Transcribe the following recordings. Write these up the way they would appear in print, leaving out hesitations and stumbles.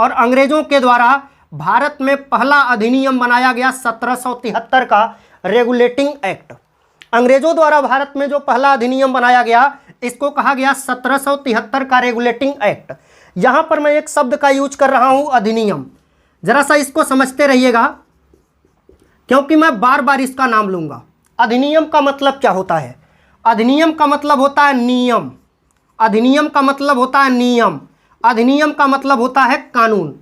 और अंग्रेजों के द्वारा भारत में पहला अधिनियम बनाया गया 1773 का रेगुलेटिंग एक्ट। अंग्रेजों द्वारा भारत में जो पहला अधिनियम बनाया गया इसको कहा गया 1773 का रेगुलेटिंग एक्ट। यहां पर मैं एक शब्द का यूज कर रहा हूं, अधिनियम। जरा सा इसको समझते रहिएगा क्योंकि मैं बार बार इसका नाम लूंगा। अधिनियम का मतलब क्या होता है? अधिनियम का मतलब होता है नियम। अधिनियम का मतलब होता है नियम। अधिनियम का मतलब होता है कानून।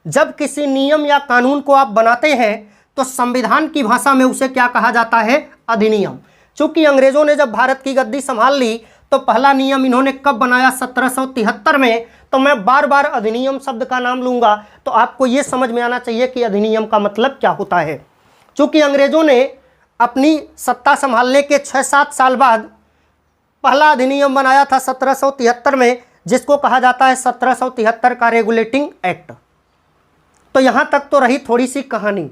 जब किसी नियम या कानून को आप बनाते हैं तो संविधान की भाषा में उसे क्या कहा जाता है? अधिनियम। चूंकि अंग्रेजों ने जब भारत की गद्दी संभाल ली तो पहला नियम इन्होंने कब बनाया? 1773 में। तो मैं बार बार अधिनियम शब्द का नाम लूंगा तो आपको यह समझ में आना चाहिए कि अधिनियम का मतलब क्या होता है। चूंकि अंग्रेजों ने अपनी सत्ता संभालने के 6-7 साल बाद पहला अधिनियम बनाया था 1773 में, जिसको कहा जाता है 1773 का रेगुलेटिंग एक्ट। तो यहां तक तो रही थोड़ी सी कहानी,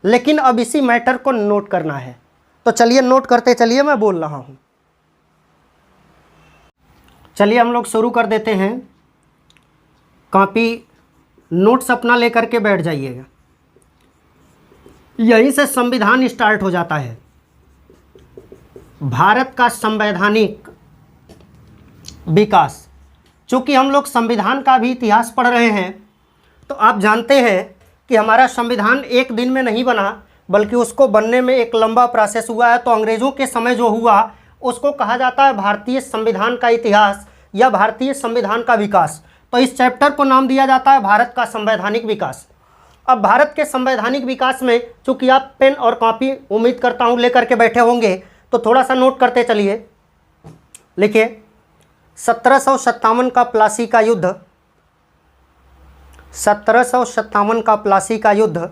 लेकिन अब इसी मैटर को नोट करना है। तो चलिए नोट करते चलिए, मैं बोल रहा हूं। चलिए हम लोग शुरू कर देते हैं। कॉपी नोट्स अपना लेकर के बैठ जाइएगा। यहीं से संविधान स्टार्ट हो जाता है। भारत का संवैधानिक विकास। चूंकि हम लोग संविधान का भी इतिहास पढ़ रहे हैं तो आप जानते हैं कि हमारा संविधान एक दिन में नहीं बना, बल्कि उसको बनने में एक लंबा प्रोसेस हुआ है। तो अंग्रेज़ों के समय जो हुआ उसको कहा जाता है भारतीय संविधान का इतिहास या भारतीय संविधान का विकास। तो इस चैप्टर को नाम दिया जाता है भारत का संवैधानिक विकास। अब भारत के संवैधानिक विकास में चूंकि आप पेन और कॉपी उम्मीद करता हूँ लेकर के बैठे होंगे तो थोड़ा सा नोट करते चलिए। लिखिए 1757 का प्लासी का युद्ध, 1757 का प्लासी का युद्ध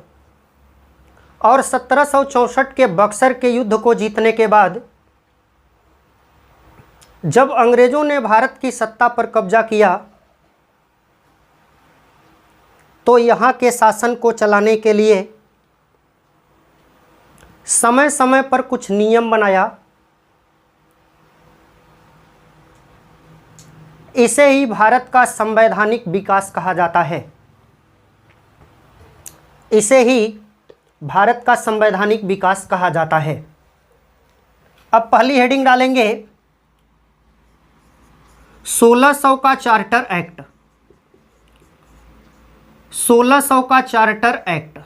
और 1764 के बक्सर के युद्ध को जीतने के बाद जब अंग्रेजों ने भारत की सत्ता पर कब्जा किया तो यहाँ के शासन को चलाने के लिए समय समय पर कुछ नियम बनाया। इसे ही भारत का संवैधानिक विकास कहा जाता है। इसे ही भारत का संवैधानिक विकास कहा जाता है। अब पहली हेडिंग डालेंगे 1600 का चार्टर एक्ट। 1600 का चार्टर एक्ट,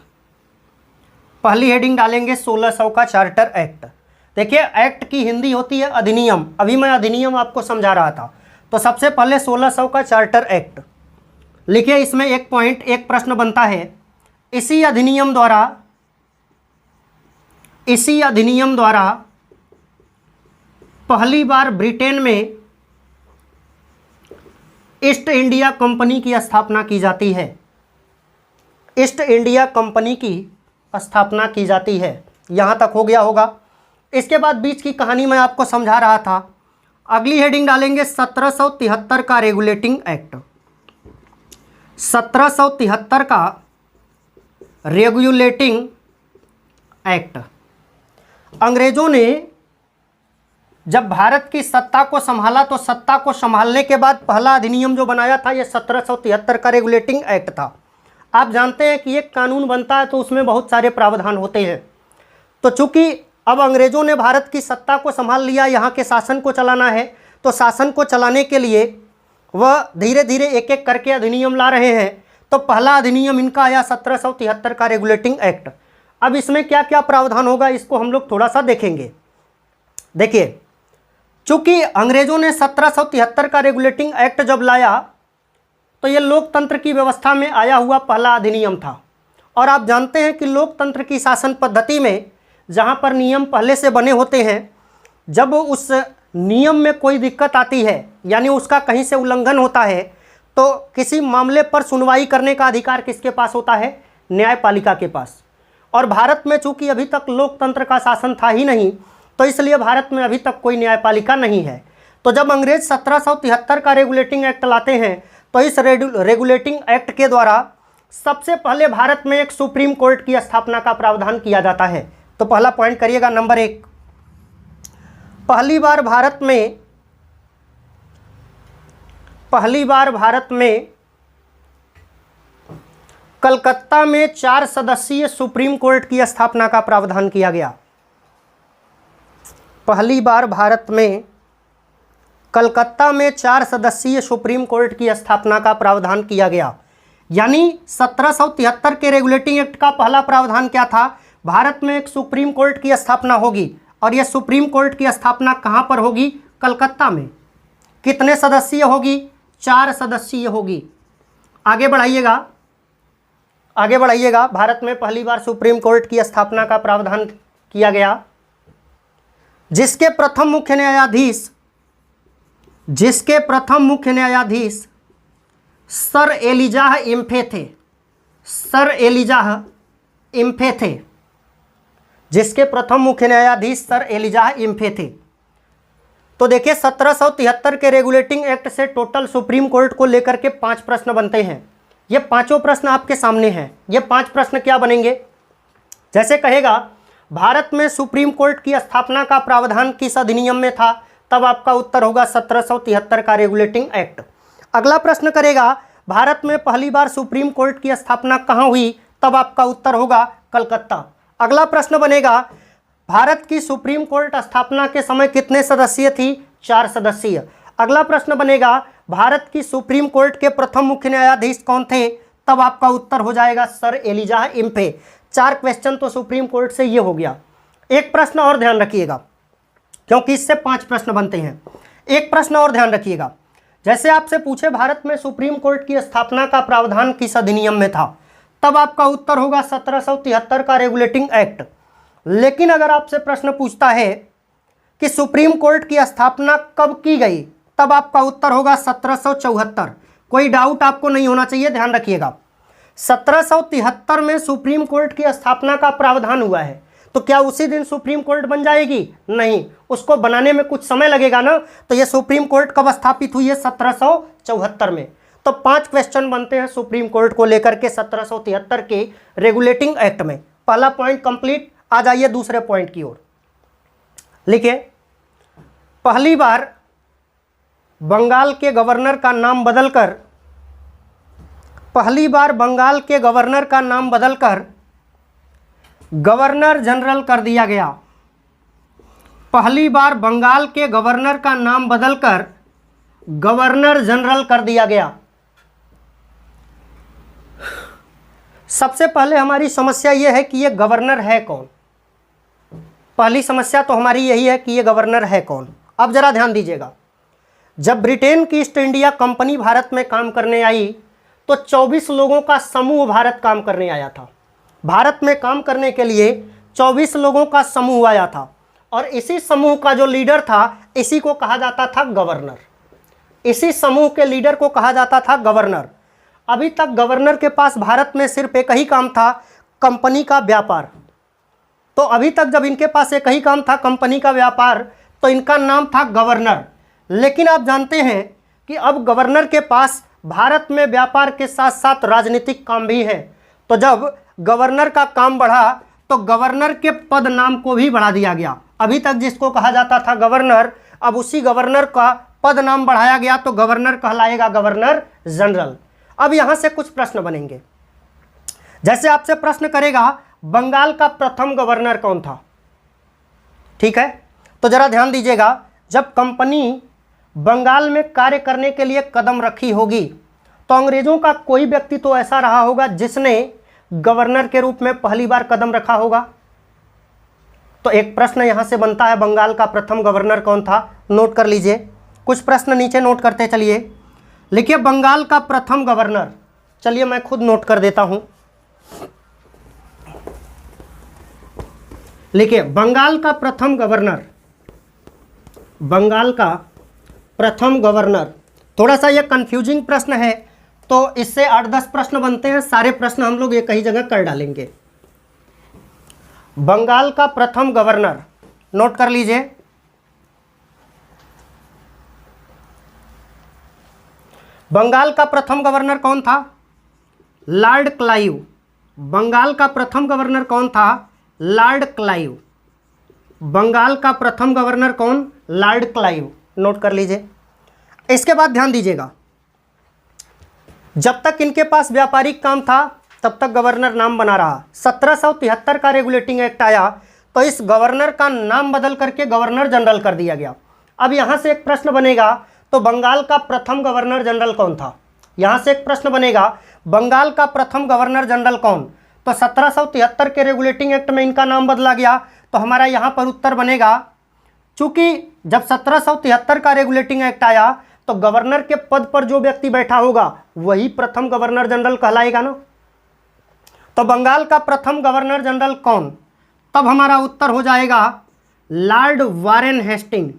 पहली हेडिंग डालेंगे 1600 का चार्टर एक्ट। देखिए एक्ट की हिंदी होती है अधिनियम। अभी मैं अधिनियम आपको समझा रहा था। तो सबसे पहले 1600 का चार्टर एक्ट लिखिए। इसमें एक पॉइंट, एक प्रश्न बनता है। इसी अधिनियम द्वारा पहली बार ब्रिटेन में ईस्ट इंडिया कंपनी की स्थापना की जाती है। ईस्ट इंडिया कंपनी की स्थापना की जाती है। यहाँ तक हो गया होगा। इसके बाद बीच की कहानी मैं आपको समझा रहा था। अगली हेडिंग डालेंगे 1773 का रेगुलेटिंग एक्ट। 1773 का रेगुलेटिंग एक्ट। अंग्रेजों ने जब भारत की सत्ता को संभाला तो सत्ता को संभालने के बाद पहला अधिनियम जो बनाया था यह 1773 का रेगुलेटिंग एक्ट था। आप जानते हैं कि एक कानून बनता है तो उसमें बहुत सारे प्रावधान होते हैं। तो चूंकि अब अंग्रेजों ने भारत की सत्ता को संभाल लिया, यहाँ के शासन को चलाना है, तो शासन को चलाने के लिए वह धीरे धीरे एक एक करके अधिनियम ला रहे हैं। तो पहला अधिनियम इनका आया 1773 का रेगुलेटिंग एक्ट। अब इसमें क्या क्या प्रावधान होगा इसको हम लोग थोड़ा सा देखेंगे। देखिए चूंकि अंग्रेजों ने 1773 का रेगुलेटिंग एक्ट जब लाया तो ये लोकतंत्र की व्यवस्था में आया हुआ पहला अधिनियम था। और आप जानते हैं कि लोकतंत्र की शासन पद्धति में जहाँ पर नियम पहले से बने होते हैं, जब उस नियम में कोई दिक्कत आती है यानी उसका कहीं से उल्लंघन होता है तो किसी मामले पर सुनवाई करने का अधिकार किसके पास होता है? न्यायपालिका के पास। और भारत में चूंकि अभी तक लोकतंत्र का शासन था ही नहीं तो इसलिए भारत में अभी तक कोई न्यायपालिका नहीं है। तो जब अंग्रेज 1773 का रेगुलेटिंग एक्ट लाते हैं तो इस रेगुलेटिंग एक्ट के द्वारा सबसे पहले भारत में एक सुप्रीम कोर्ट की स्थापना का प्रावधान किया जाता है। तो पहला पॉइंट करिएगा, नंबर 1, पहली बार भारत में कलकत्ता में 4 सदस्यीय सुप्रीम कोर्ट की स्थापना का प्रावधान किया गया। पहली बार भारत में कलकत्ता में 4 सदस्यीय सुप्रीम कोर्ट की स्थापना का प्रावधान किया गया। यानी 1773 के रेगुलेटिंग एक्ट का पहला प्रावधान क्या था? भारत में एक सुप्रीम कोर्ट की स्थापना होगी और यह सुप्रीम कोर्ट की स्थापना कहाँ पर होगी? कलकत्ता में। कितने सदस्यीय होगी? 4 सदस्यीय होगी। आगे बढ़ाइएगा, आगे बढ़ाइएगा। भारत में पहली बार सुप्रीम कोर्ट की स्थापना का प्रावधान किया गया, जिसके प्रथम मुख्य न्यायाधीश सर एलिजाह इम्फे थे। सर एलिजाह इम्फे थे, जिसके प्रथम मुख्य न्यायाधीश सर एलिजाह इम्फे थे। तो देखिए 1773 के रेगुलेटिंग एक्ट से टोटल सुप्रीम कोर्ट को लेकर के 5 प्रश्न बनते हैं। ये पांचों प्रश्न आपके सामने हैं। ये 5 प्रश्न क्या बनेंगे? जैसे कहेगा भारत में सुप्रीम कोर्ट की स्थापना का प्रावधान किस अधिनियम में था, तब आपका उत्तर होगा 1773 का रेगुलेटिंग एक्ट। अगला प्रश्न करेगा भारत में पहली बार सुप्रीम कोर्ट की स्थापना कहाँ हुई, तब आपका उत्तर होगा कलकत्ता। अगला प्रश्न बनेगा भारत की सुप्रीम कोर्ट स्थापना के समय कितने सदस्यीय थी? 4 सदस्यीय। अगला प्रश्न बनेगा भारत की सुप्रीम कोर्ट के प्रथम मुख्य न्यायाधीश कौन थे, तब आपका उत्तर हो जाएगा सर एलिजाह इम्फे। 4 क्वेश्चन तो सुप्रीम कोर्ट से ये हो गया। एक प्रश्न और ध्यान रखिएगा, क्योंकि इससे 5 प्रश्न बनते हैं। एक प्रश्न और ध्यान रखिएगा, जैसे आपसे पूछे भारत में सुप्रीम कोर्ट की स्थापना का प्रावधान किस अधिनियम में था, तब आपका उत्तर होगा 1773 का रेगुलेटिंग एक्ट। लेकिन अगर आपसे प्रश्न पूछता है कि सुप्रीम कोर्ट की स्थापना कब की गई, तब आपका उत्तर होगा 1774। कोई डाउट आपको नहीं होना चाहिए, ध्यान रखिएगा। 1773 में सुप्रीम कोर्ट की स्थापना का प्रावधान हुआ है, तो क्या उसी दिन सुप्रीम कोर्ट बन जाएगी? नहीं, उसको बनाने में कुछ समय लगेगा ना। तो ये सुप्रीम कोर्ट कब स्थापित हुई है? 1774 में। तो 5 क्वेश्चन बनते हैं सुप्रीम कोर्ट को लेकर के 1773 के रेगुलेटिंग एक्ट में। पहला पॉइंट कंप्लीट। आ जाइए दूसरे पॉइंट की ओर। लिखिए, पहली बार बंगाल के गवर्नर का नाम बदलकर गवर्नर जनरल कर दिया गया। पहली बार बंगाल के गवर्नर का नाम बदलकर गवर्नर जनरल कर दिया गया। सबसे पहले हमारी समस्या यह है कि ये गवर्नर है कौन। पहली समस्या तो हमारी यही है कि ये गवर्नर है कौन। अब जरा ध्यान दीजिएगा, जब ब्रिटेन की ईस्ट इंडिया कंपनी भारत में काम करने आई तो 24 लोगों का समूह भारत काम करने आया था। भारत में काम करने के लिए 24 लोगों का समूह आया था, और इसी समूह का जो लीडर था, इसी को कहा जाता था गवर्नर। इसी समूह के लीडर को कहा जाता था गवर्नर। अभी तक गवर्नर के पास भारत में सिर्फ एक ही काम था, कंपनी का व्यापार। तो अभी तक जब इनके पास एक ही काम था, कंपनी का व्यापार, तो इनका नाम था गवर्नर। लेकिन आप जानते हैं कि अब गवर्नर के पास भारत में व्यापार के साथ साथ राजनीतिक काम भी है। तो जब गवर्नर का काम बढ़ा तो गवर्नर के पद नाम को भी बढ़ा दिया गया। अभी तक जिसको कहा जाता था गवर्नर, अब उसी गवर्नर का पद नाम बढ़ाया गया, तो गवर्नर कहलाएगा गवर्नर जनरल। अब यहां से कुछ प्रश्न बनेंगे। जैसे आपसे प्रश्न करेगा बंगाल का प्रथम गवर्नर कौन था, ठीक है? तो जरा ध्यान दीजिएगा, जब कंपनी बंगाल में कार्य करने के लिए कदम रखी होगी तो अंग्रेजों का कोई व्यक्ति तो ऐसा रहा होगा जिसने गवर्नर के रूप में पहली बार कदम रखा होगा। तो एक प्रश्न यहां से बनता है, बंगाल का प्रथम गवर्नर कौन था? नोट कर लीजिए, कुछ प्रश्न नीचे नोट करते चलिए। लिखिए बंगाल का प्रथम गवर्नर, चलिए मैं खुद नोट कर देता हूं। लिखिए बंगाल का प्रथम गवर्नर, बंगाल का प्रथम गवर्नर। थोड़ा सा ये कंफ्यूजिंग प्रश्न है, तो इससे 8-10 प्रश्न बनते हैं। सारे प्रश्न हम लोग एक ही जगह कर डालेंगे। बंगाल का प्रथम गवर्नर, नोट कर लीजिए। बंगाल का प्रथम गवर्नर कौन था? Lord Clive. बंगाल का प्रथम गवर्नर कौन था? Lord Clive. बंगाल का प्रथम गवर्नर कौन? Lord Clive. नोट कर लीजिए। इसके बाद ध्यान दीजिएगा, जब तक इनके पास व्यापारिक काम था तब तक गवर्नर नाम बना रहा। 1773 का रेगुलेटिंग एक्ट आया तो इस गवर्नर का नाम बदल करके गवर्नर जनरल कर दिया गया। अब यहाँ से एक प्रश्न बनेगा, तो बंगाल का प्रथम गवर्नर जनरल कौन था? यहाँ से एक प्रश्न बनेगा, बंगाल का प्रथम गवर्नर जनरल कौन? तो 1773 के रेगुलेटिंग एक्ट में इनका नाम बदला गया। तो हमारा यहाँ पर उत्तर बनेगा, चूंकि जब 1773 का रेगुलेटिंग एक्ट आया तो गवर्नर के पद पर जो व्यक्ति बैठा होगा वही प्रथम गवर्नर जनरल कहलाएगा ना। तो बंगाल का प्रथम गवर्नर जनरल कौन? तब हमारा उत्तर हो जाएगा लॉर्ड वारेन हेस्टिंग।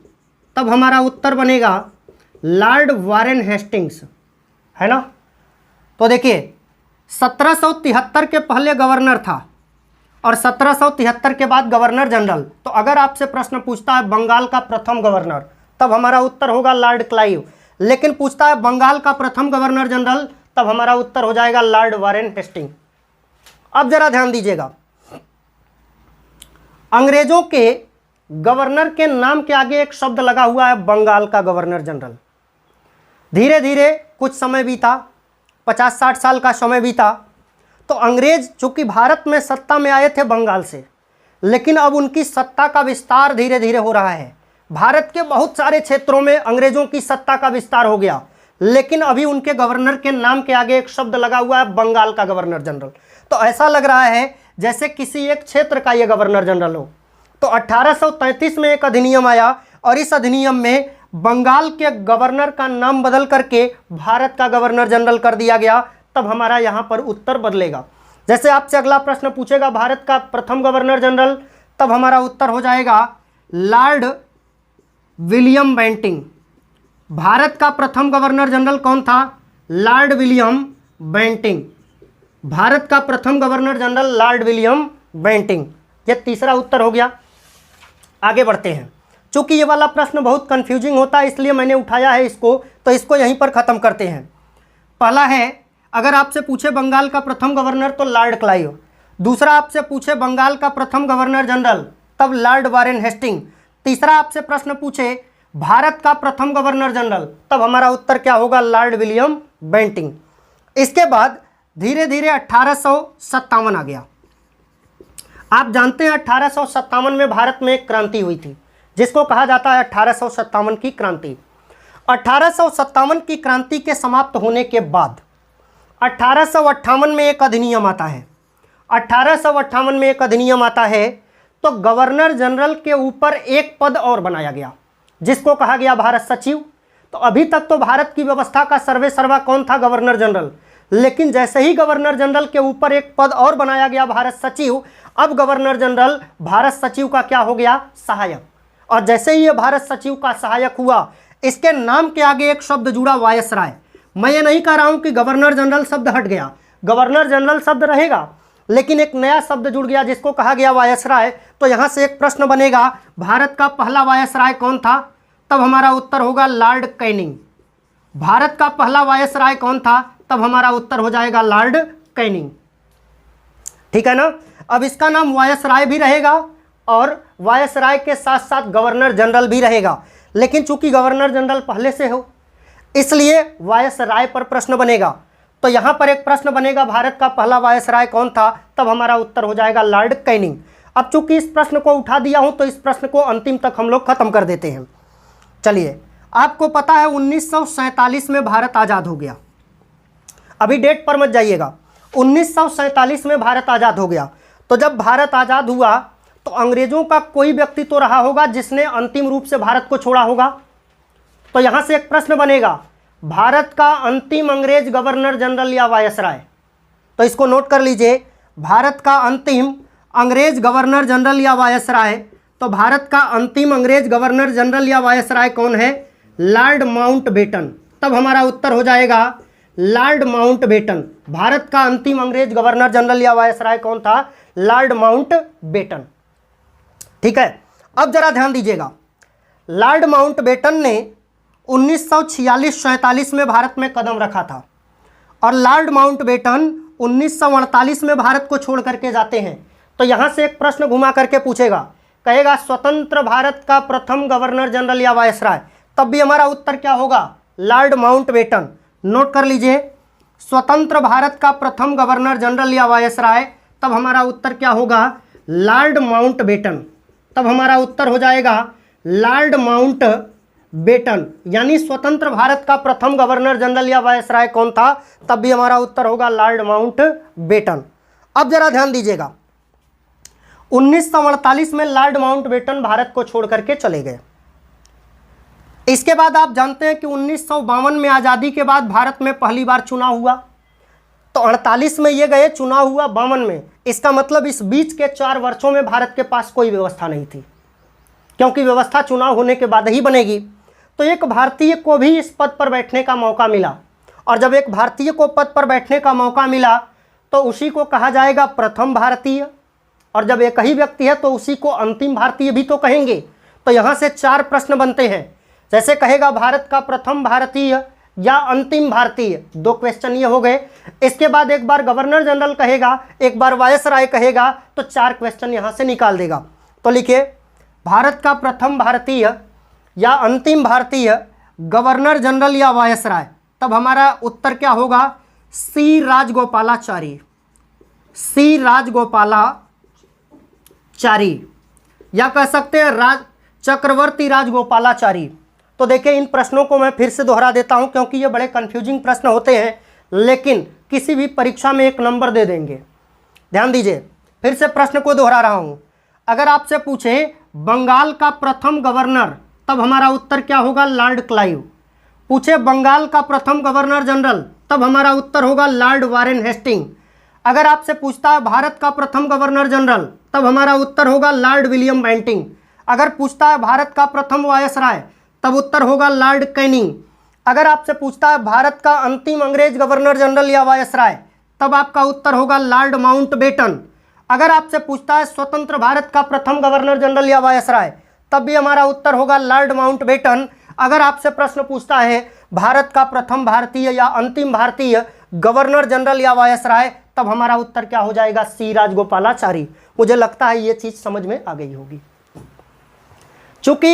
तब हमारा उत्तर बनेगा लॉर्ड वारेन हेस्टिंग्स, है ना। तो देखिए 1773 के पहले गवर्नर था और 1773 के बाद गवर्नर जनरल। तो अगर आपसे प्रश्न पूछता है बंगाल का प्रथम गवर्नर, तब हमारा उत्तर होगा लॉर्ड क्लाइव। लेकिन पूछता है बंगाल का प्रथम गवर्नर जनरल, तब हमारा उत्तर हो जाएगा लॉर्ड वारेन हेस्टिंग। अब जरा ध्यान दीजिएगा, अंग्रेजों के गवर्नर के नाम के आगे एक शब्द लगा हुआ है बंगाल का गवर्नर जनरल। धीरे धीरे कुछ समय बीता, 50-60 साल का समय बीता, तो अंग्रेज चूंकि भारत में सत्ता में आए थे बंगाल से, लेकिन अब उनकी सत्ता का विस्तार धीरे धीरे हो रहा है। भारत के बहुत सारे क्षेत्रों में अंग्रेजों की सत्ता का विस्तार हो गया, लेकिन अभी उनके गवर्नर के नाम के आगे एक शब्द लगा हुआ है बंगाल का गवर्नर जनरल। तो ऐसा लग रहा है जैसे किसी एक क्षेत्र का ये गवर्नर जनरल हो। तो 1833 में एक अधिनियम आया और इस अधिनियम में बंगाल के गवर्नर का नाम बदल करके भारत का गवर्नर जनरल कर दिया गया। तब हमारा यहाँ पर उत्तर बदलेगा। जैसे आपसे अगला प्रश्न पूछेगा भारत का प्रथम गवर्नर जनरल, तब हमारा उत्तर हो जाएगा लॉर्ड विलियम बेंटिंग। भारत का प्रथम गवर्नर जनरल कौन था? Lord William Bentinck. भारत का प्रथम governor general Lord William Bentinck. यह तीसरा उत्तर हो गया। आगे बढ़ते हैं, चूंकि ये वाला प्रश्न बहुत कंफ्यूजिंग होता है इसलिए मैंने उठाया है इसको, तो इसको यहीं पर ख़त्म करते हैं। पहला है, अगर आपसे पूछे बंगाल का प्रथम गवर्नर तो लॉर्ड क्लाइव। दूसरा आपसे पूछे बंगाल का प्रथम गवर्नर जनरल, तब लॉर्ड वारेन हेस्टिंग। तीसरा आपसे प्रश्न पूछे भारत का प्रथम गवर्नर जनरल, तब हमारा उत्तर क्या होगा? Lord William Bentinck. इसके बाद धीरे धीरे 1857 आ गया। आप जानते हैं 1857 में भारत में एक क्रांति हुई थी जिसको कहा जाता है 1857 की क्रांति। 1857 की क्रांति के समाप्त होने के बाद 1858 में एक अधिनियम आता है। 1858 में एक अधिनियम आता है तो गवर्नर जनरल के ऊपर एक पद और बनाया गया जिसको कहा गया भारत सचिव। तो अभी तक तो भारत की व्यवस्था का सर्वे सर्वा कौन था? Governor general. लेकिन जैसे ही गवर्नर जनरल के ऊपर एक पद और बनाया गया भारत सचिव, अब गवर्नर जनरल भारत सचिव का क्या हो गया? सहायक। और जैसे ही ये भारत सचिव का सहायक हुआ, इसके नाम के आगे एक शब्द जुड़ा वायसराय। मैं ये नहीं कह रहा हूं कि गवर्नर जनरल शब्द हट गया, गवर्नर जनरल शब्द रहेगा, लेकिन एक नया शब्द जुड़ गया जिसको कहा गया वायसराय। तो यहां से एक प्रश्न बनेगा, भारत का पहला वायसराय कौन था? तब हमारा उत्तर होगा लॉर्ड कैनिंग। भारत का पहला वायसराय कौन था? तब हमारा उत्तर हो जाएगा लॉर्ड कैनिंग। ठीक है ना। अब इसका नाम वायसराय भी रहेगा और वायसराय के साथ साथ गवर्नर जनरल भी रहेगा, लेकिन चूंकि गवर्नर जनरल पहले से हो इसलिए वायसराय पर प्रश्न बनेगा। तो यहां पर एक प्रश्न बनेगा भारत का पहला वायसराय कौन था? तब हमारा उत्तर हो जाएगा लॉर्ड कैनिंग। अब चूंकि इस प्रश्न को उठा दिया हूं तो इस प्रश्न को अंतिम तक हम लोग खत्म कर देते हैं। चलिए, आपको पता है 1947 में भारत आज़ाद हो गया। अभी डेट पर मत जाइएगा, 1947 में भारत आज़ाद हो गया। तो जब भारत आज़ाद हुआ तो अंग्रेजों का कोई व्यक्ति तो रहा होगा जिसने अंतिम रूप से भारत को छोड़ा होगा। तो यहां से एक प्रश्न बनेगा, भारत का अंतिम अंग्रेज गवर्नर जनरल या वायसराय? तो इसको नोट कर लीजिए, भारत का अंतिम अंग्रेज गवर्नर जनरल या वायसराय। तो भारत का अंतिम अंग्रेज गवर्नर जनरल या वायसराय कौन है? Lord Mountbatten. तब हमारा उत्तर हो जाएगा लॉर्ड माउंटबेटन। भारत का अंतिम अंग्रेज गवर्नर जनरल या वायसराय कौन था? Lord Mountbatten. ठीक है, अब जरा ध्यान दीजिएगा, लॉर्ड माउंटबेटन ने 1946-47 में भारत में कदम रखा था और लॉर्ड माउंटबेटन 1948 में भारत को छोड़ करके जाते हैं। तो यहां से एक प्रश्न घुमा करके पूछेगा, कहेगा स्वतंत्र भारत का प्रथम गवर्नर जनरल या वायसराय? तब भी हमारा उत्तर क्या होगा? Lord Mountbatten. नोट कर लीजिए, स्वतंत्र भारत का प्रथम गवर्नर जनरल या वायसराय, तब हमारा उत्तर क्या होगा, लॉर्ड माउंटबेटन। तब हमारा उत्तर हो जाएगा लॉर्ड माउंटबेटन। यानी स्वतंत्र भारत का प्रथम गवर्नर जनरल या वायसराय कौन था, तब भी हमारा उत्तर होगा लॉर्ड माउंटबेटन। अब जरा ध्यान दीजिएगा, 1948 में लॉर्ड माउंटबेटन भारत को छोड़ करके चले गए। इसके बाद आप जानते हैं कि 1952 में आज़ादी के बाद भारत में पहली बार चुनाव हुआ। तो 48 में ये गए, चुनाव हुआ 52 में। इसका मतलब इस बीच के 4 वर्षों में भारत के पास कोई व्यवस्था नहीं थी, क्योंकि व्यवस्था चुनाव होने के बाद ही बनेगी। तो एक भारतीय को भी इस पद पर बैठने का मौका मिला, और जब एक भारतीय को पद पर बैठने का मौका मिला तो उसी को कहा जाएगा प्रथम भारतीय, और जब एक ही व्यक्ति है तो उसी को अंतिम भारतीय भी तो कहेंगे। तो यहाँ से 4 प्रश्न बनते हैं। जैसे कहेगा भारत का प्रथम भारतीय या अंतिम भारतीय, 2 क्वेश्चन ये हो गए। इसके बाद एक बार गवर्नर जनरल कहेगा, एक बार वायसराय कहेगा, तो 4 क्वेश्चन यहाँ से निकाल देगा। तो लिखिए, भारत का प्रथम भारतीय या अंतिम भारतीय, गवर्नर जनरल या वायसराय, तब हमारा उत्तर क्या होगा, सी राजगोपालाचारी। सी राजगोपालाचारी, या कह सकते हैं चक्रवर्ती राजगोपालाचारी। तो देखिए, इन प्रश्नों को मैं फिर से दोहरा देता हूं, क्योंकि ये बड़े कंफ्यूजिंग प्रश्न होते हैं, लेकिन किसी भी परीक्षा में 1 नंबर दे देंगे। ध्यान दीजिए, फिर से प्रश्न को दोहरा रहा हूं। अगर आपसे पूछे बंगाल का प्रथम गवर्नर, तब हमारा उत्तर क्या होगा, लॉर्ड क्लाइव। पूछे बंगाल का प्रथम गवर्नर जनरल, तब हमारा उत्तर होगा लॉर्ड वारेन हेस्टिंग। अगर आपसे पूछता है भारत का प्रथम गवर्नर जनरल, तब हमारा उत्तर होगा लॉर्ड विलियम बेंटिंग। अगर पूछता है भारत का प्रथम वायसराय, तब उत्तर होगा लॉर्ड कैनिंग। अगर आपसे पूछता है भारत का अंतिम अंग्रेज गवर्नर जनरल या वायसराय, तब आपका उत्तर होगा लॉर्ड माउंटबेटन। अगर आपसे पूछता है स्वतंत्र भारत का प्रथम गवर्नर जनरल या वायसराय, तब भी हमारा उत्तर होगा लॉर्ड माउंटबेटन। अगर आपसे प्रश्न पूछता है भारत का प्रथम भारतीय या अंतिम भारतीय गवर्नर जनरल या वायसराय, तब हमारा उत्तर क्या हो जाएगा, सी राजगोपालाचारी। मुझे लगता है ये चीज़ समझ में आ गई होगी। चूँकि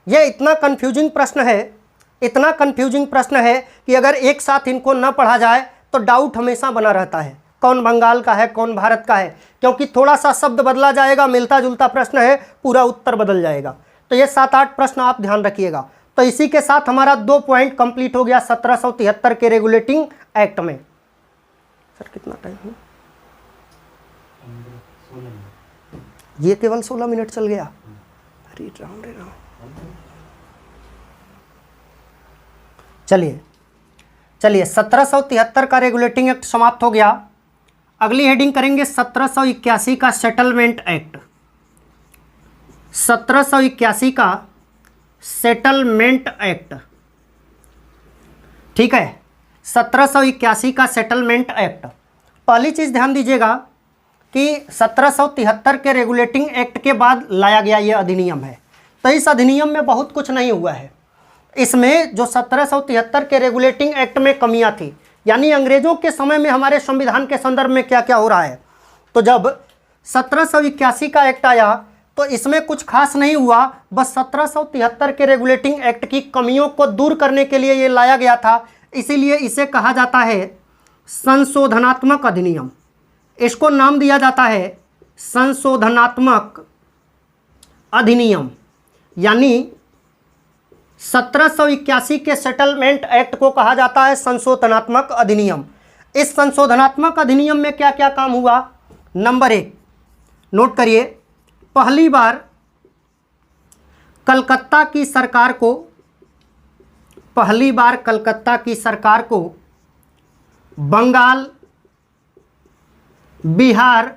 ये इतना कन्फ्यूजिंग प्रश्न है, इतना कन्फ्यूजिंग प्रश्न है कि अगर एक साथ इनको न पढ़ा जाए तो डाउट हमेशा बना रहता है, कौन बंगाल का है, कौन भारत का है, क्योंकि थोड़ा सा शब्द बदला जाएगा, मिलता जुलता प्रश्न है, पूरा उत्तर बदल जाएगा। तो ये 7-8 प्रश्न आप ध्यान रखिएगा। तो इसी के साथ हमारा 2 पॉइंट कंप्लीट हो गया 1773 के रेगुलेटिंग एक्ट में। सर कितना टाइम है? ये केवल 16 मिनट चल गया। अरे राम रे राम। चलिए 1773 का रेगुलेटिंग एक्ट समाप्त हो गया। अगली हेडिंग करेंगे 1781 का सेटलमेंट एक्ट। 1781 का सेटलमेंट एक्ट, ठीक है, 1781 का सेटलमेंट एक्ट। पहली चीज़ ध्यान दीजिएगा कि 1773 के रेगुलेटिंग एक्ट के बाद लाया गया ये अधिनियम है। तो इस अधिनियम में बहुत कुछ नहीं हुआ है। इसमें जो 1773 के रेगुलेटिंग एक्ट में कमियां थी, यानी अंग्रेज़ों के समय में हमारे संविधान के संदर्भ में क्या क्या हो रहा है, तो जब 1781 का एक्ट आया तो इसमें कुछ खास नहीं हुआ। बस 1773 के रेगुलेटिंग एक्ट की कमियों को दूर करने के लिए ये लाया गया था। इसीलिए इसे कहा जाता है संशोधनात्मक अधिनियम। इसको नाम दिया जाता है संशोधनात्मक अधिनियम। यानी 1781 के सेटलमेंट एक्ट को कहा जाता है संशोधनात्मक अधिनियम। इस संशोधनात्मक अधिनियम में क्या क्या काम हुआ? नंबर 1 नोट करिए, पहली बार कलकत्ता की सरकार को बंगाल, बिहार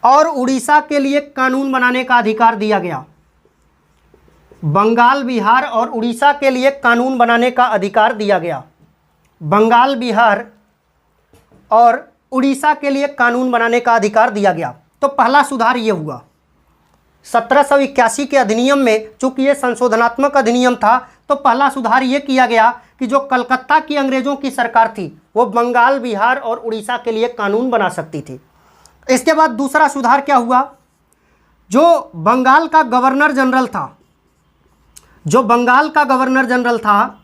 और उड़ीसा के लिए कानून बनाने का अधिकार दिया गया। बंगाल, बिहार और उड़ीसा के लिए कानून बनाने का अधिकार दिया गया। बंगाल, बिहार और उड़ीसा के लिए कानून बनाने का अधिकार दिया गया। तो पहला सुधार ये हुआ 1781 के अधिनियम में। चूंकि ये संशोधनात्मक अधिनियम था तो पहला सुधार ये किया गया कि जो कलकत्ता की अंग्रेज़ों की सरकार थी वो बंगाल, बिहार और उड़ीसा के लिए कानून बना सकती थी। इसके बाद दूसरा सुधार क्या हुआ? जो बंगाल का गवर्नर जनरल था,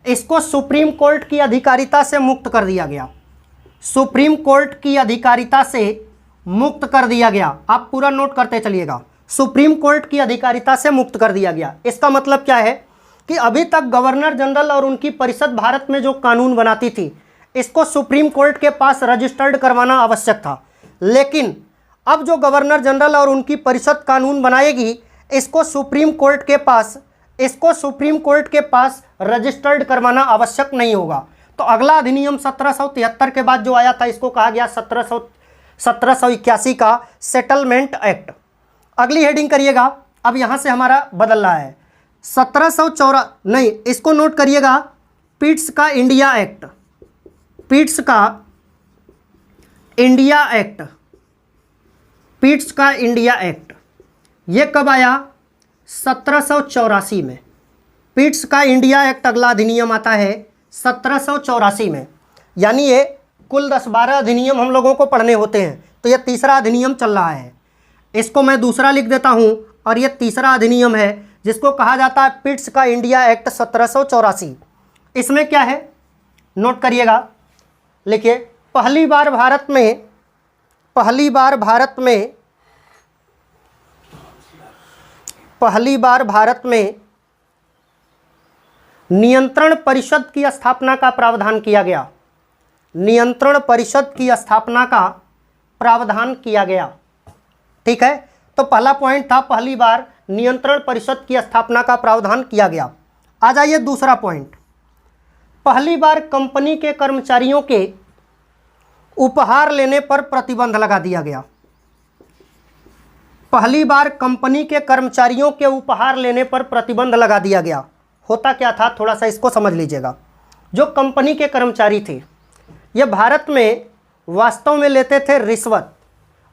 इसको सुप्रीम कोर्ट की अधिकारिता से मुक्त कर दिया गया। सुप्रीम कोर्ट की अधिकारिता से मुक्त कर दिया गया। आप पूरा नोट करते चलिएगा, सुप्रीम कोर्ट की अधिकारिता से मुक्त कर दिया गया। इसका मतलब क्या है कि अभी तक गवर्नर जनरल और उनकी परिषद भारत में जो कानून बनाती थी, इसको सुप्रीम कोर्ट के पास रजिस्टर्ड करवाना आवश्यक था। लेकिन अब जो गवर्नर जनरल और उनकी परिषद कानून बनाएगी, इसको सुप्रीम कोर्ट के पास रजिस्टर्ड करवाना आवश्यक नहीं होगा। तो अगला अधिनियम 1773 के बाद जो आया था, इसको कहा गया 1781 का सेटलमेंट एक्ट। अगली हेडिंग करिएगा, अब यहाँ से हमारा बदल रहा है 1714, नहीं इसको नोट करिएगा, पिट्स का इंडिया एक्ट। पिट्स का इंडिया एक्ट, पिट्स का इंडिया एक्ट, ये कब आया? 1784 में। पिट्स का इंडिया एक्ट अगला अधिनियम आता है 1784 में। यानी ये कुल 10-12 अधिनियम हम लोगों को पढ़ने होते हैं, तो ये तीसरा अधिनियम चल रहा है। इसको मैं दूसरा लिख देता हूँ, और ये तीसरा अधिनियम है जिसको कहा जाता है पिट्स का इंडिया एक्ट 1784। इसमें क्या है नोट करिएगा, लिखिए, पहली बार भारत में नियंत्रण परिषद की स्थापना का प्रावधान किया गया। नियंत्रण परिषद की स्थापना का प्रावधान किया गया। ठीक है, तो पहला पॉइंट था, पहली बार नियंत्रण परिषद की स्थापना का प्रावधान किया गया। आ जाइए दूसरा पॉइंट, पहली बार कंपनी के कर्मचारियों के उपहार लेने पर प्रतिबंध लगा दिया गया। पहली बार कंपनी के कर्मचारियों के उपहार लेने पर प्रतिबंध लगा दिया गया। होता क्या था, थोड़ा सा इसको समझ लीजिएगा। जो कंपनी के कर्मचारी थे, ये भारत में वास्तव में लेते थे रिश्वत,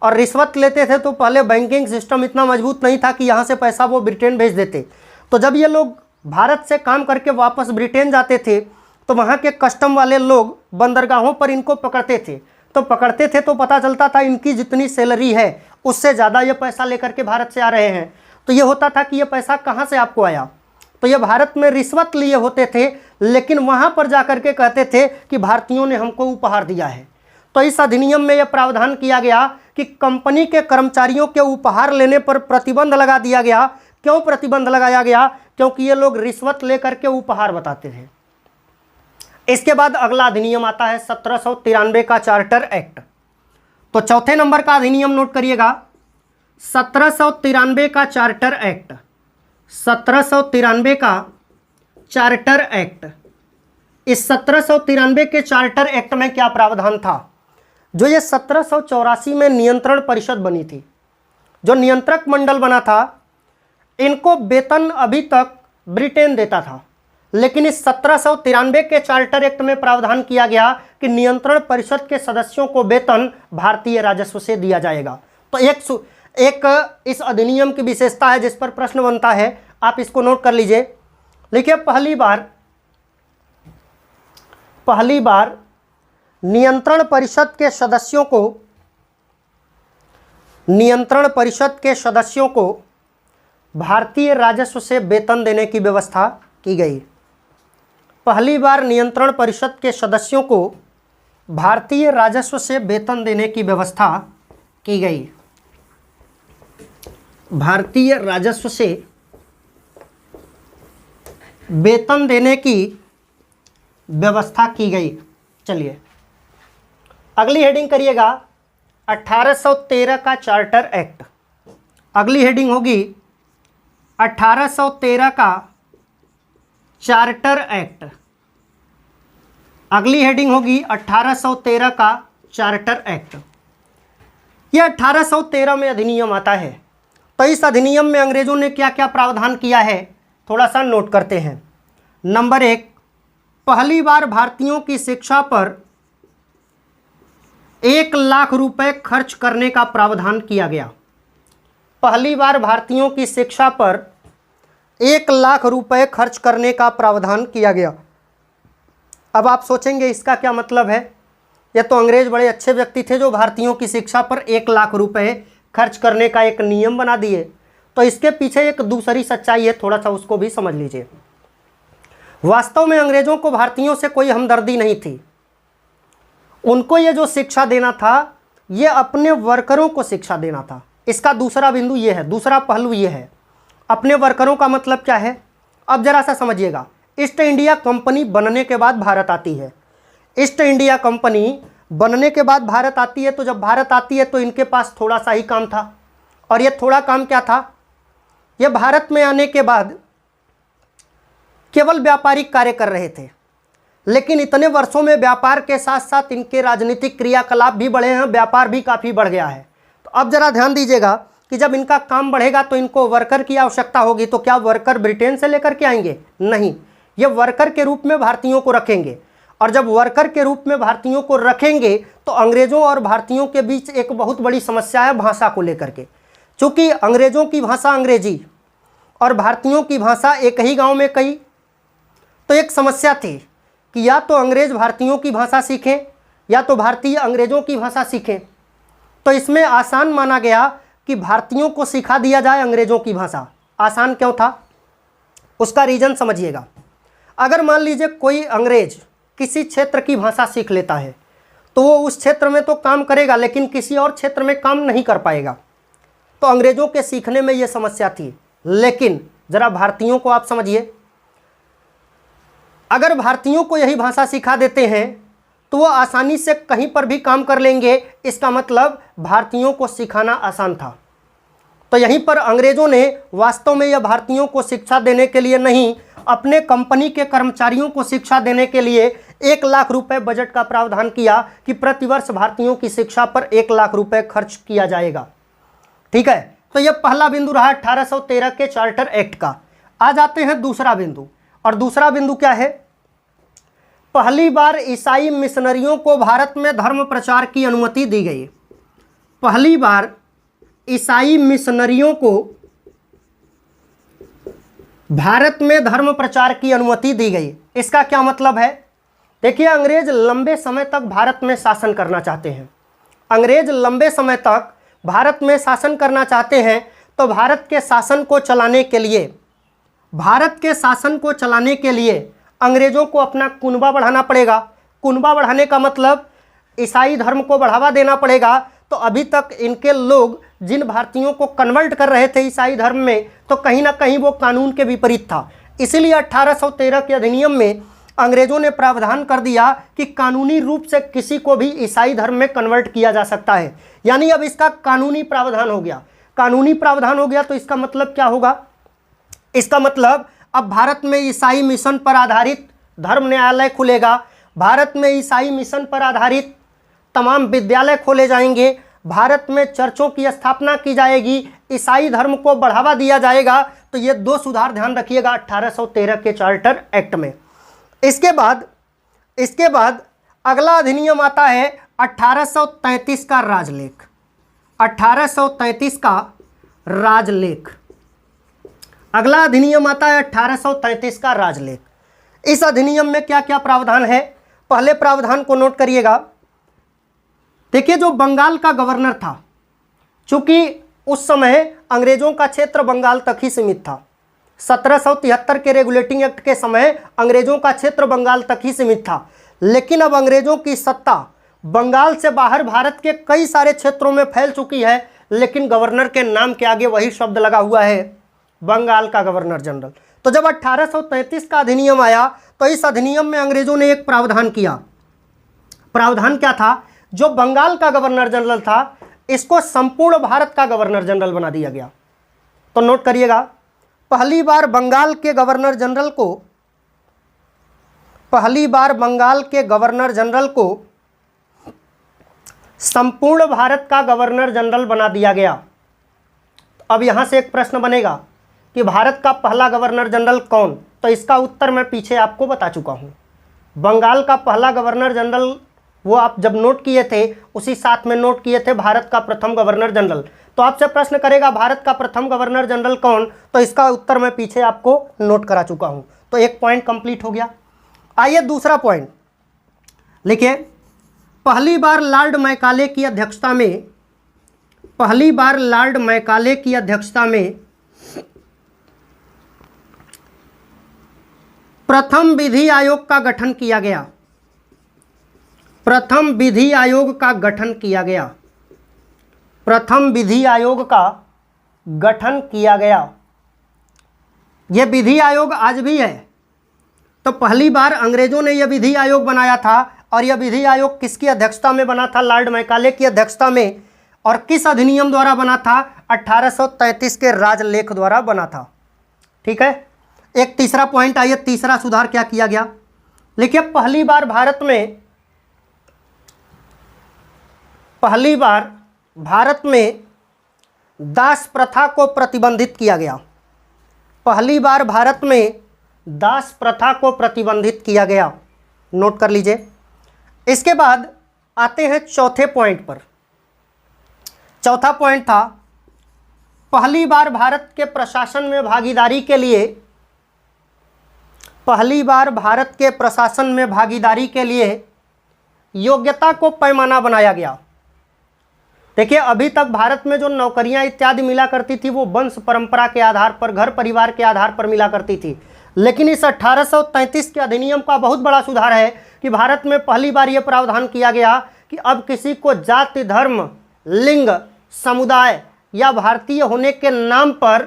और रिश्वत लेते थे तो पहले बैंकिंग सिस्टम इतना मजबूत नहीं था कि यहाँ से पैसा वो ब्रिटेन भेज देते। तो जब ये लोग भारत से काम करके वापस ब्रिटेन जाते थे, तो वहाँ के कस्टम वाले लोग बंदरगाहों पर इनको पकड़ते थे। तो पता चलता था इनकी जितनी सैलरी है उससे ज़्यादा ये पैसा लेकर के भारत से आ रहे हैं। तो ये होता था कि ये पैसा कहाँ से आपको आया, तो ये भारत में रिश्वत लिए होते थे, लेकिन वहाँ पर जा कर के कहते थे कि भारतीयों ने हमको उपहार दिया है। तो इस अधिनियम में यह प्रावधान किया गया कि कंपनी के कर्मचारियों के उपहार लेने पर प्रतिबंध लगा दिया गया। क्यों प्रतिबंध लगाया गया? क्योंकि ये लोग रिश्वत लेकर के उपहार बताते थे। इसके बाद अगला अधिनियम आता है 1793 का चार्टर एक्ट। तो चौथे नंबर का अधिनियम नोट करिएगा, 1793 का चार्टर एक्ट। 1793 का चार्टर एक्ट। इस 1793 के चार्टर एक्ट में क्या प्रावधान था? जो ये 1784 में नियंत्रण परिषद बनी थी, जो नियंत्रक मंडल बना था, इनको वेतन अभी तक ब्रिटेन देता था, लेकिन इस 1793 के चार्टर एक्ट में प्रावधान किया गया कि नियंत्रण परिषद के सदस्यों को वेतन भारतीय राजस्व से दिया जाएगा। तो एक इस अधिनियम की विशेषता है जिस पर प्रश्न बनता है, आप इसको नोट कर लीजिए। देखिए, पहली बार नियंत्रण परिषद के सदस्यों को भारतीय राजस्व से वेतन देने की व्यवस्था की गई। पहली बार नियंत्रण परिषद के सदस्यों को भारतीय राजस्व से वेतन देने की व्यवस्था की गई। भारतीय राजस्व से वेतन देने की व्यवस्था की गई। चलिए अगली हेडिंग करिएगा, 1813 का चार्टर एक्ट। अगली हेडिंग होगी 1813 का चार्टर एक्ट। अगली हेडिंग होगी 1813 का चार्टर एक्ट। यह 1813 में अधिनियम आता है। तो इस अधिनियम में अंग्रेजों ने क्या क्या प्रावधान किया है, थोड़ा सा नोट करते हैं। नंबर 1, पहली बार भारतीयों की शिक्षा पर 1 लाख रुपए खर्च करने का प्रावधान किया गया। पहली बार भारतीयों की शिक्षा पर 1 लाख रुपए खर्च करने का प्रावधान किया गया। अब आप सोचेंगे इसका क्या मतलब है? ये तो अंग्रेज बड़े अच्छे व्यक्ति थे जो भारतीयों की शिक्षा पर 1 लाख रुपए खर्च करने का एक नियम बना दिए। तो इसके पीछे एक दूसरी सच्चाई है, थोड़ा सा उसको भी समझ लीजिए। वास्तव में अंग्रेजों को भारतीयों से कोई हमदर्दी नहीं थी। उनको ये जो शिक्षा देना था ये अपने वर्करों को शिक्षा देना था। इसका दूसरा बिंदु ये है, दूसरा पहलू ये है। अपने वर्करों का मतलब क्या है, अब जरा सा समझिएगा। ईस्ट इंडिया कंपनी बनने के बाद भारत आती है। ईस्ट इंडिया कंपनी बनने के बाद भारत आती है, तो जब भारत आती है तो इनके पास थोड़ा सा ही काम था। और ये थोड़ा काम क्या था, ये भारत में आने के बाद केवल व्यापारिक कार्य कर रहे थे, लेकिन इतने वर्षों में व्यापार के साथ साथ इनके राजनीतिक क्रियाकलाप भी बढ़े हैं, व्यापार भी काफ़ी बढ़ गया है। तो अब जरा ध्यान दीजिएगा कि जब इनका काम बढ़ेगा तो इनको वर्कर की आवश्यकता होगी। तो क्या वर्कर ब्रिटेन से लेकर के आएंगे? नहीं, ये वर्कर के रूप में भारतीयों को रखेंगे। और जब वर्कर के रूप में भारतीयों को रखेंगे तो अंग्रेज़ों और भारतीयों के बीच एक बहुत बड़ी समस्या है भाषा को लेकर के। चूँकि अंग्रेज़ों की भाषा अंग्रेजी और भारतीयों की भाषा एक ही गाँव में कई, तो एक समस्या थी कि या तो अंग्रेज़ भारतीयों की भाषा सीखें या तो भारतीय अंग्रेज़ों की भाषा सीखें। तो इसमें आसान माना गया कि भारतीयों को सिखा दिया जाए अंग्रेज़ों की भाषा। आसान क्यों था, उसका रीज़न समझिएगा। अगर मान लीजिए कोई अंग्रेज़ किसी क्षेत्र की भाषा सीख लेता है तो वो उस क्षेत्र में तो काम करेगा लेकिन किसी और क्षेत्र में काम नहीं कर पाएगा। तो अंग्रेज़ों के सीखने में ये समस्या थी। लेकिन ज़रा भारतीयों को आप समझिए, अगर भारतीयों को यही भाषा सिखा देते हैं तो वो आसानी से कहीं पर भी काम कर लेंगे। इसका मतलब भारतीयों को सिखाना आसान था। तो यहीं पर अंग्रेज़ों ने वास्तव में यह भारतीयों को शिक्षा देने के लिए नहीं, अपने कंपनी के कर्मचारियों को शिक्षा देने के लिए 1 लाख रुपए बजट का प्रावधान किया कि प्रतिवर्ष भारतीयों की शिक्षा पर 1 लाख रुपए खर्च किया जाएगा। ठीक है, तो यह पहला बिंदु रहा 1813 के चार्टर एक्ट का। आ जाते हैं दूसरा बिंदु, और दूसरा बिंदु क्या है, पहली बार ईसाई मिशनरियों को भारत में धर्म प्रचार की अनुमति दी गई। पहली बार ईसाई मिशनरियों को भारत में धर्म प्रचार की अनुमति दी गई। इसका क्या मतलब है, देखिए अंग्रेज लंबे समय तक भारत में शासन करना चाहते हैं। अंग्रेज लंबे समय तक भारत में शासन करना चाहते हैं, तो भारत के शासन को चलाने के लिए अंग्रेज़ों को अपना कुनबा बढ़ाना पड़ेगा। कुनबा बढ़ाने का मतलब ईसाई धर्म को बढ़ावा देना पड़ेगा। तो अभी तक इनके लोग जिन भारतीयों को कन्वर्ट कर रहे थे ईसाई धर्म में, तो कहीं ना कहीं वो कानून के विपरीत था। इसीलिए 1813 के अधिनियम में अंग्रेज़ों ने प्रावधान कर दिया कि कानूनी रूप से किसी को भी ईसाई धर्म में कन्वर्ट किया जा सकता है। यानी अब इसका कानूनी प्रावधान हो गया। कानूनी प्रावधान हो गया तो इसका मतलब क्या होगा, इसका मतलब अब भारत में ईसाई मिशन पर आधारित धर्म न्यायालय खुलेगा। भारत में ईसाई मिशन पर आधारित तमाम विद्यालय खोले जाएंगे। भारत में चर्चों की स्थापना की जाएगी। ईसाई धर्म को बढ़ावा दिया जाएगा। तो ये 2 सुधार ध्यान रखिएगा 1813 के चार्टर एक्ट में। इसके बाद अगला अधिनियम आता है 1833 का राजलेख। 1833 का राजलेख, अगला अधिनियम आता है 1833 का राजलेख। इस अधिनियम में क्या क्या प्रावधान है, पहले प्रावधान को नोट करिएगा। देखिए, जो बंगाल का गवर्नर था, चूंकि उस समय अंग्रेजों का क्षेत्र बंगाल तक ही सीमित था। 1773 के रेगुलेटिंग एक्ट के समय अंग्रेजों का क्षेत्र बंगाल तक ही सीमित था। लेकिन अब अंग्रेजों की सत्ता बंगाल से बाहर भारत के कई सारे क्षेत्रों में फैल चुकी है, लेकिन गवर्नर के नाम के आगे वही शब्द लगा हुआ है, बंगाल का गवर्नर जनरल। तो जब 1833 का अधिनियम आया तो इस अधिनियम में अंग्रेजों ने एक प्रावधान किया। प्रावधान क्या था, जो बंगाल का गवर्नर जनरल था इसको संपूर्ण भारत का गवर्नर जनरल बना दिया गया। तो नोट करिएगा, पहली बार बंगाल के गवर्नर जनरल को संपूर्ण भारत का गवर्नर जनरल बना दिया गया। अब यहां से एक प्रश्न बनेगा कि भारत का पहला गवर्नर जनरल कौन, तो इसका उत्तर मैं पीछे आपको बता चुका हूं। बंगाल का पहला गवर्नर जनरल वो आप जब नोट किए थे उसी साथ में नोट किए थे भारत का प्रथम गवर्नर जनरल। तो आपसे प्रश्न करेगा भारत का प्रथम गवर्नर जनरल कौन, तो इसका उत्तर मैं पीछे आपको नोट करा चुका हूं। तो एक पॉइंट कंप्लीट हो गया। आइए दूसरा पॉइंट लिखिए, पहली बार लॉर्ड मैकाले की अध्यक्षता में प्रथम विधि आयोग का गठन किया गया। प्रथम विधि आयोग का गठन किया गया। प्रथम विधि आयोग का गठन किया गया। यह विधि आयोग आज भी है। तो पहली बार अंग्रेजों ने यह विधि आयोग बनाया था और यह विधि आयोग किसकी अध्यक्षता में बना था? लॉर्ड मैकाले की अध्यक्षता में। और किस अधिनियम द्वारा बना था? 1833 के राजलेख द्वारा बना था। ठीक है। एक तीसरा पॉइंट आइए, तीसरा सुधार क्या किया गया? लिखिए, पहली बार भारत में दास प्रथा को प्रतिबंधित किया गया। पहली बार भारत में दास प्रथा को प्रतिबंधित किया गया। नोट कर लीजिए। इसके बाद आते हैं चौथे पॉइंट पर। चौथा पॉइंट था, पहली बार भारत के प्रशासन में भागीदारी के लिए, पहली बार भारत के प्रशासन में भागीदारी के लिए योग्यता को पैमाना बनाया गया। देखिए, अभी तक भारत में जो नौकरियां इत्यादि मिला करती थी वो वंश परंपरा के आधार पर, घर परिवार के आधार पर मिला करती थी। लेकिन इस 1833 के अधिनियम का बहुत बड़ा सुधार है कि भारत में पहली बार यह प्रावधान किया गया कि अब किसी को जाति, धर्म, लिंग, समुदाय या भारतीय होने के नाम पर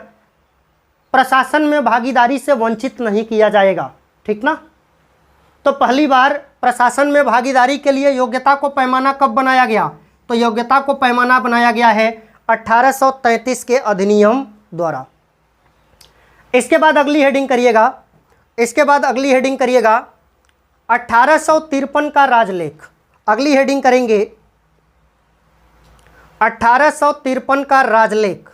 प्रशासन में भागीदारी से वंचित नहीं किया जाएगा। ठीक ना? तो पहली बार प्रशासन में भागीदारी के लिए योग्यता को पैमाना कब बनाया गया? तो योग्यता को पैमाना बनाया गया है 1833 के अधिनियम द्वारा। इसके बाद अगली हेडिंग करिएगा। इसके बाद अगली हेडिंग करिएगा 1853 का राजलेख। अगली हेडिंग करेंगे 1853 का राजलेख।